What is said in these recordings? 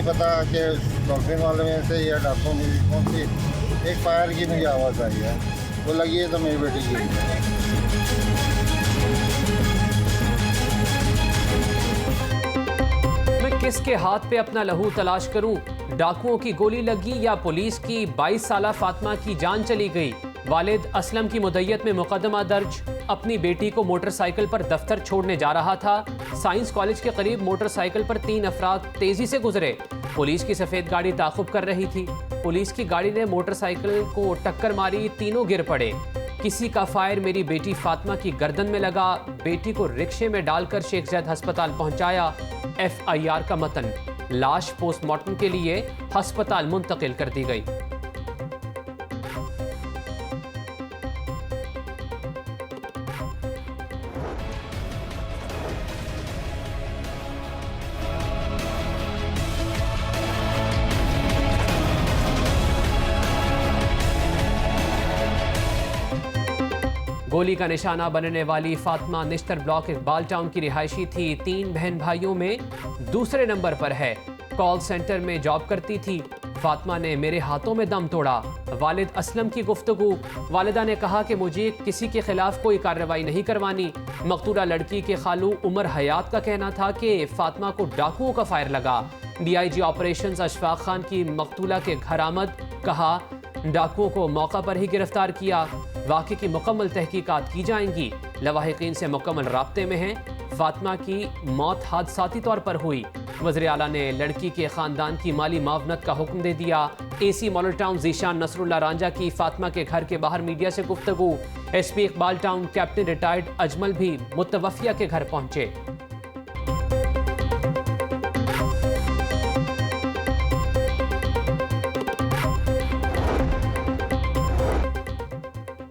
नहीं पता कि डॉल्फिन वाले में से या डाकुओं में कौन सी एक फायर की मुझे आवाज़ आई है, वो लगी है तो मेरी बेटी की है। मैं किसके हाथ पे अपना लहू तलाश करूं? डाकुओं की गोली लगी या पुलिस की? 22 साला फातिमा की जान चली गई। वालिद असलम की मुद्दत में मुकदमा दर्ज। अपनी बेटी को मोटरसाइकिल पर दफ्तर छोड़ने जा रहा था। साइंस कॉलेज के करीब मोटरसाइकिल पर 3 अफराद तेजी से गुजरे। पुलिस की सफेद गाड़ी ताक़ुब कर रही थी। पुलिस की गाड़ी ने मोटरसाइकिल को टक्कर मारी, तीनों गिर पड़े। किसी का फायर मेरी बेटी फातिमा की गर्दन में लगा। बेटी को रिक्शे में डालकर शेख ज़ैद अस्पताल पहुंचाया। FIR का मतन, लाश पोस्टमार्टम के लिए अस्पताल मुंतकिल कर दी गई। गोली का निशाना बनने वाली फातिमा निश्तर ब्लॉक इकबाल टाउन की रिहायशी थी। 3 बहन भाइयों में दूसरे नंबर पर है। कॉल सेंटर में जॉब करती थी। फातिमा ने मेरे हाथों में दम तोड़ा। वालिद असलम की गुफ्तगू। वालिदा ने कहा कि मुझे किसी के खिलाफ कोई कार्रवाई नहीं करवानी। मकतूला लड़की के खालू उमर हयात का कहना था कि फातिमा को डाकुओं का फायर लगा। DIG ऑपरेशंस अशफाक खान की मकतूला के घर आमद। कहा, डाकुओं को मौका पर ही गिरफ्तार किया। वाक़े की मुकम्मल तहकीकात की जाएंगी। लवाहिकीन से मुकम्मल राब्ते में हैं। फातिमा की मौत हादसाती तौर पर हुई। वज़ीर आला ने लड़की के ख़ानदान की माली मावनत का हुक्म दे दिया। AC मॉडल टाउन ज़ीशान नसरुल्लाह रांझा की फातिमा के घर के बाहर मीडिया से गुफ्तगू। SP Iqbal town captain retired Ajmal भी मुतवफ़िया के घर पहुंचे।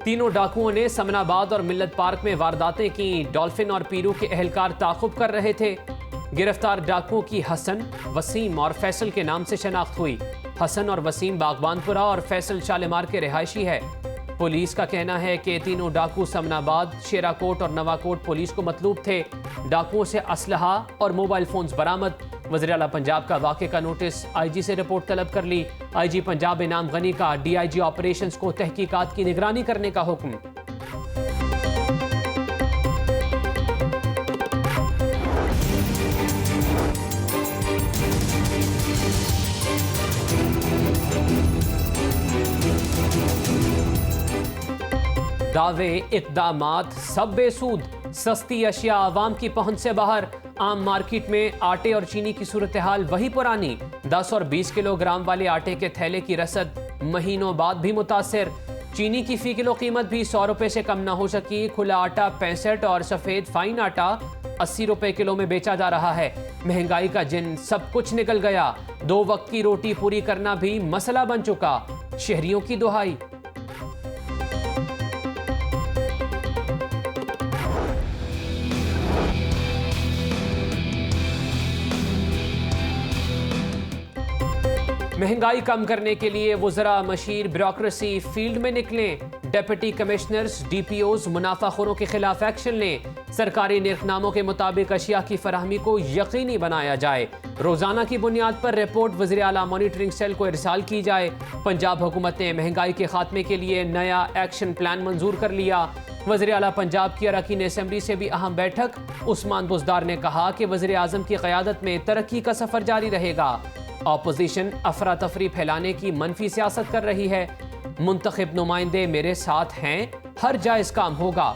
तीनों डाकुओं ने समनाबाद और मिल्लत पार्क में वारदातें की। डॉल्फिन और पीरू के एहलकार ताक़ुब कर रहे थे। गिरफ्तार डाकुओं की हसन, वसीम और फैसल के नाम से शनाख्त हुई। हसन और वसीम बागबानपुरा और फैसल शालीमार के रिहायशी है। पुलिस का कहना है कि तीनों डाकू समनाबाद, शेराकोट और नवाकोट पुलिस को मतलूब थे। डाकुओं से असलहा और मोबाइल फोन्स बरामद। वज़ीर आला पंजाब का वाक़े का नोटिस, IG से रिपोर्ट तलब कर ली। IG पंजाब इनाम गनी का DIG ऑपरेशंस को तहकीकात की निगरानी करने का हुक्म। दावे इक़दामात सब बेसूद। सस्ती अशिया आवाम की पहुंच से बाहर। आम मार्केट में आटे और चीनी की सूरत हाल वही पुरानी। 10 और 20 किलोग्राम वाले आटे के थैले की रसद महीनों बाद भी मुतासिर। चीनी की फी किलो कीमत भी 100 रुपए से कम ना हो सकी। खुला आटा 65 और सफ़ेद फाइन आटा 80 रुपए किलो में बेचा जा रहा है। महंगाई का जिन सब कुछ निकल गया। 2 वक्त की रोटी पूरी करना भी मसला बन चुका। शहरियों की दुहाई। महंगाई कम करने के लिए वज़रा मशीर ब्यूरोक्रेसी फील्ड में निकलें। डिप्टी कमिश्नर्स, DPOs मुनाफाखोरों के खिलाफ एक्शन लें। सरकारी निर्खनामों के मुताबिक अशिया की फराहमी को यकीनी बनाया जाए। रोजाना की बुनियाद पर रिपोर्ट वज़ीर आला मॉनिटरिंग सेल को इरसाल की जाए। पंजाब हुकूमत ने महंगाई के खात्मे के लिए नया एक्शन प्लान मंजूर कर लिया। वज़ीर आला पंजाब की अरकान असम्बली से भी अहम बैठक। उस्मान बुज़दार ने कहा कि वज़ीर आज़म की क़यादत में तरक्की का सफ़र जारी रहेगा। ऑपोजिशन अफरा तफरी फैलाने की मनफी सियासत कर रही है। मुंतखब नुमाइंदे मेरे साथ हैं, हर जायज काम होगा।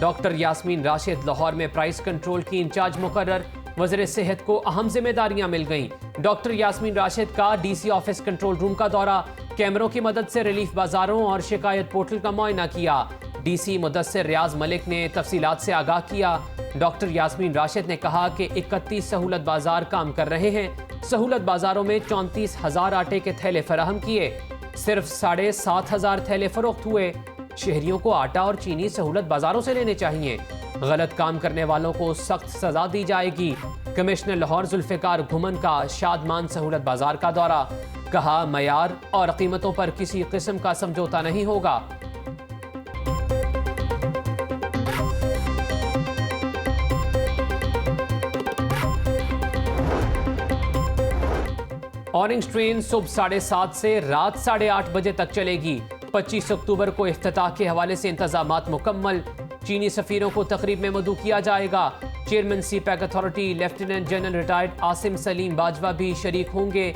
डॉक्टर यास्मीन राशिद लाहौर में प्राइस कंट्रोल की इंचार्ज मुकर्रर। वज़ीर सेहत को अहम जिम्मेदारियां मिल गईं। डॉक्टर यास्मीन राशिद का DC ऑफिस कंट्रोल रूम का दौरा। कैमरों की मदद से रिलीफ बाजारों और शिकायत पोर्टल का मुआयना किया। DC मुदस्सिर रियाज मलिक ने तफसीलात से आगाह किया। डॉक्टर यास्मीन राशिद ने कहा कि 31 सहूलत बाजार काम कर रहे हैं। सहूलत बाजारों में 34,000 आटे के थैले फराहम किए। सिर्फ 7,500 थैले फरोख्त हुए। शहरियों को आटा और चीनी सहूलत बाजारों से लेने चाहिए। गलत काम करने वालों को सख्त सजा दी जाएगी। कमिश्नर लाहौर जुल्फ़िकार घुमन का शादमान सहूलत बाजार का दौरा। कहा, मयार और कीमतों पर किसी किस्म का समझौता नहीं होगा। ऑरेंज ट्रेन सुबह 7:30 से रात 8:30 बजे तक चलेगी। 25 अक्टूबर को इफ्तिताह के हवाले से इंतजामात मुकम्मल। चीनी सफीरों को तकरीब में मदऊ किया जाएगा। Chairman CPEC authority lieutenant general retired Asim Salim Bajwa भी शरीक होंगे।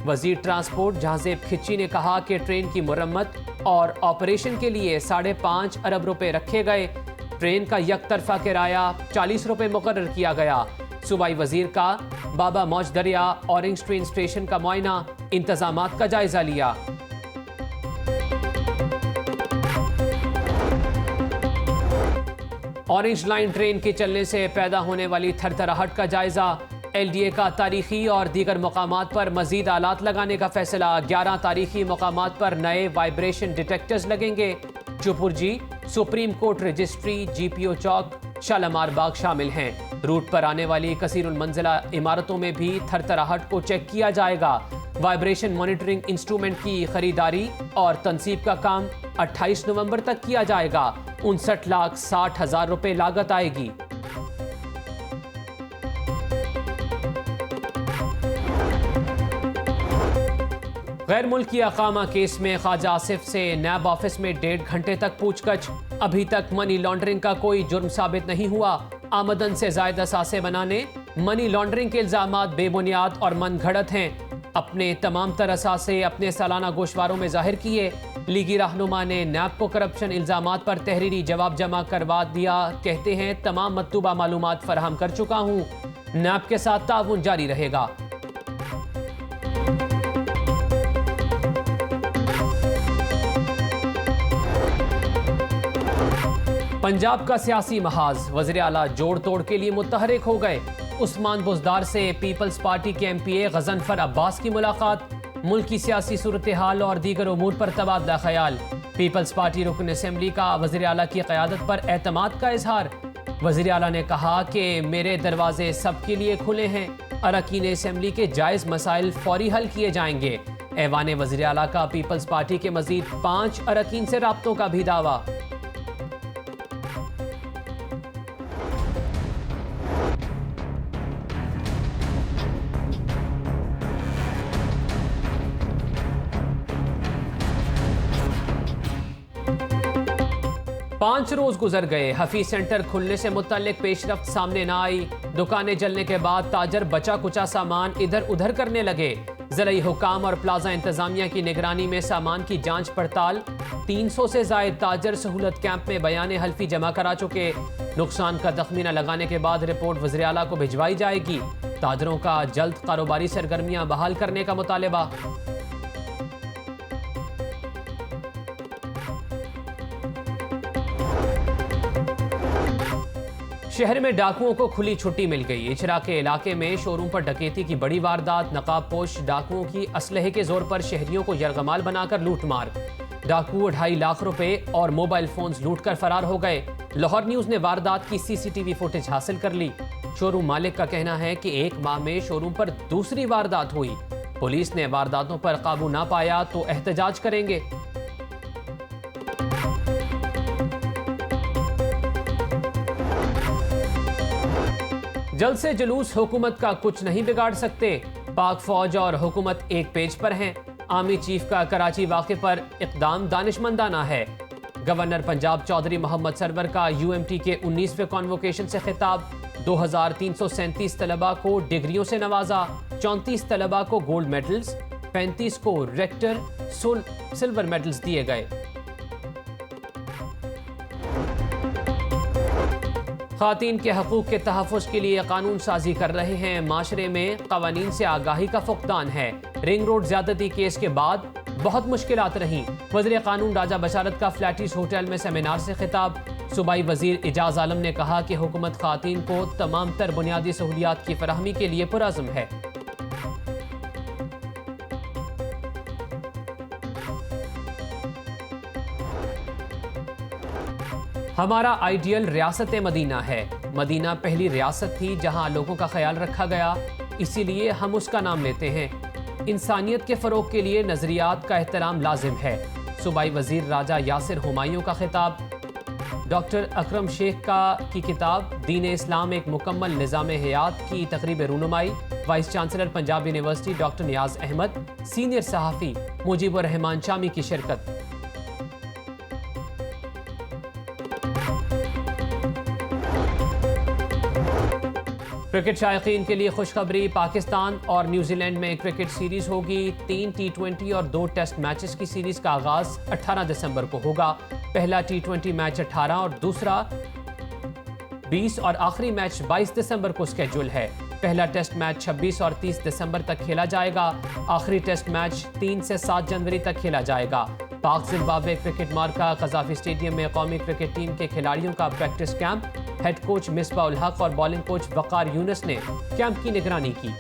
वजीर ट्रांसपोर्ट जहाजेब खिच्ची ने कहा कि ट्रेन की मुरम्मत और ऑपरेशन के लिए 5.5 अरब रुपए रखे गए। ट्रेन का यकतरफा किराया 40 रुपए मुकर्रर किया गया। सूबाई वजीर का बाबा मौज दरिया ऑरेंज ट्रेन स्टेशन का मुआयना, इंतजामात का जायजा लिया। ऑरेंज लाइन ट्रेन के चलने से पैदा होने वाली थरथराहट का जायजा। LDA का तारीखी और दीगर मकामात पर मजीद आलात लगाने का फैसला। 11 तारीखी मकामात पर नए वाइब्रेशन डिटेक्टर्स लगेंगे। चुपुरजी, सुप्रीम कोर्ट रजिस्ट्री, GPO चौक, शालामार बाग शामिल हैं। रूट पर आने वाली कसीरुल मंजिला इमारतों में भी थरथराहट को चेक किया जाएगा। वाइब्रेशन मॉनिटरिंग इंस्ट्रूमेंट की खरीदारी और तनसीब का काम 28 नवंबर तक किया जाएगा। 59,60,000 रुपए लागत आएगी। गैर मुल्की अकामा केस में ख्वाजा आसिफ से नैब ऑफिस में 1.5 घंटे तक पूछताछ। अभी तक मनी लॉन्ड्रिंग का कोई जुर्म साबित नहीं हुआ। आमदन से जायद असासे बनाने, मनी लॉन्ड्रिंग के इल्जामात बेबुनियाद और मनगढ़ंत हैं। अपने तमाम तर असासे अपने सालाना गोशवारों में जाहिर किए। लीगी रहनुमा ने नैब को करप्शन इल्जामात पर तहरीरी जवाब जमा करवा दिया। कहते हैं तमाम मतलूबा मालूमात फराहम कर चुका हूँ। नैब के साथ ताउन जारी रहेगा। पंजाब का सियासी महाज, वज़ीर आला जोड़ तोड़ के लिए मुतहरिक हो गए। उस्मान बुज़दार से पीपल्स पार्टी के MPA गजनफर अब्बास की मुलाकात। मुल्क की सियासी सूरत हाल और दीगर उमूर पर तबादला ख्याल। पीपल्स पार्टी रुकन असेंबली का वज़ीर आला की क़यादत पर एतमाद का इजहार। वज़ीर आला ने कहा कि मेरे दरवाजे सबके लिए खुले हैं। अरकान असेंबली के जायज़ मसाइल फौरी हल किए जाएंगे। ऐवान वज़ीर आला का पीपल्स पार्टी के मजीद 5 अरकान से राब्तों का भी दावा। पांच रोज गुजर गए, हफीज सेंटर खुलने से मुतल्लिक पेशरफ्त सामने न आई। दुकानें जलने के बाद ताजर बचा कुचा सामान इधर उधर करने लगे। ज़िला हुकाम और प्लाजा इंतजामिया की निगरानी में सामान की जांच पड़ताल। 300 से जायद ताजर सहूलत कैंप में बयान हल्फी जमा करा चुके। नुकसान का तखमीना लगाने के बाद रिपोर्ट वज़ीर आला को भिजवाई जाएगी। ताजरों का जल्द कारोबारी सरगर्मियां बहाल करने का मुतालबा। शहर में डाकुओं को खुली छुट्टी मिल गई। इचरा के इलाके में शोरूम पर डकैती की बड़ी वारदात। नकाबपोश डाकुओं की असलहे के जोर पर शहरियों को यरगमाल बनाकर लूटमार। डाकू 2.5 लाख रुपए और मोबाइल फोन्स लूटकर फरार हो गए। लाहौर न्यूज ने वारदात की CCTV फुटेज हासिल कर ली। शोरूम मालिक का कहना है कि 1 माह में शोरूम पर दूसरी वारदात हुई। पुलिस ने वारदातों पर काबू ना पाया तो एहतजाज करेंगे। जल्द से जुलूस हुकूमत का कुछ नहीं बिगाड़ सकते। पाक फौज और हुकूमत एक पेज पर हैं। आर्मी चीफ का कराची वाक़े पर इक़दाम दानिशमंदाना है। गवर्नर पंजाब चौधरी मोहम्मद सरवर का UMT के 19वें कॉन्वोकेशन से खिताब। 2337 तलबा को डिग्रियों से नवाजा। 34 तलबा को गोल्ड मेडल्स, 35 को रेक्टर सिल्वर मेडल्स दिए गए। ख़वातीन के हकूक़ के तहफ़्फ़ुज़ के लिए कानून साजी कर रहे हैं। माशरे में क़वानीन से आगाही का फुक़दान है। रिंग रोड ज़्यादती केस के बाद बहुत मुश्किलात रहीं। वज़ीर क़ानून राजा बशारत का फ्लैटिस होटल में सेमिनार से खिताब। सूबाई वज़ीर एजाज़ आलम ने कहा कि हुकूमत ख़वातीन को तमाम तर बुनियादी सहूलियात की फराहमी के लिए पुरअज़्म है। हमारा आइडियल रियासत मदीना है। मदीना पहली रियासत थी जहां लोगों का ख्याल रखा गया, इसीलिए हम उसका नाम लेते हैं। इंसानियत के फ़रोग के लिए नज़रियात का एहतराम लाजिम है। सूबाई वज़ीर राजा यासिर हुमायूं का खिताब। डॉक्टर अकरम शेख की किताब दीन इस्लाम एक मुकम्मल निज़ाम हयात की तकरीब रूनुमाई। Vice chancellor Punjab university doctor Niaz Ahmed, senior सहाफ़ी मुजीबुर रहमान शामी की शिरकत। क्रिकेट शायकीन के लिए खुशखबरी, पाकिस्तान और न्यूजीलैंड में क्रिकेट सीरीज होगी। 3 T20 और 2 टेस्ट मैचेस की सीरीज का आगाज 18 दिसंबर को होगा। पहला T20 मैच 18 और दूसरा 20 और आखिरी मैच 22 दिसंबर को स्केड्यूल है। पहला टेस्ट मैच 26 और 30 दिसंबर तक खेला जाएगा। आखिरी टेस्ट मैच 3 से 7 जनवरी तक खेला जाएगा। पाक जिम्बाब्वे क्रिकेट मार्का कज़ाफी स्टेडियम में कौमी क्रिकेट टीम के खिलाड़ियों का practice camp. Head coach Misbah ul Haq और बॉलिंग कोच वकार यूनुस ने कैंप की निगरानी की।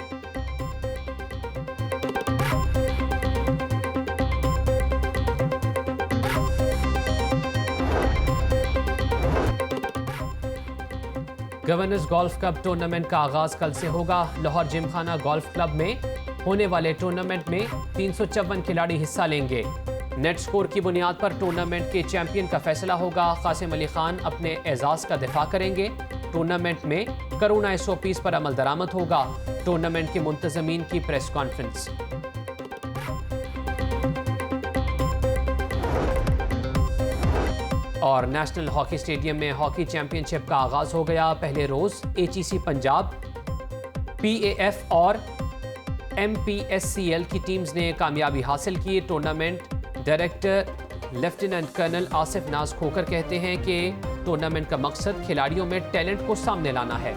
गवर्नर्स गोल्फ कप टूर्नामेंट का आगाज कल से होगा। लाहौर जिमखाना गोल्फ क्लब में होने वाले टूर्नामेंट में 354 खिलाड़ी हिस्सा लेंगे। नेट स्कोर की बुनियाद पर टूर्नामेंट के चैंपियन का फैसला होगा। कासिम अली खान अपने एजाज का दिफा करेंगे। टूर्नामेंट में कोरोना SOPs पर अमल दरामद होगा। टूर्नामेंट के मुंतजमीन की प्रेस कॉन्फ्रेंस। और नेशनल हॉकी स्टेडियम में हॉकी चैंपियनशिप का आगाज हो गया। पहले रोज HEC पंजाब, PAF और MPSCL की टीम्स ने कामयाबी हासिल की। Tournament director lieutenant colonel Asif Naz Khokhar कहते हैं कि टूर्नामेंट का मकसद खिलाड़ियों में टैलेंट को सामने लाना है।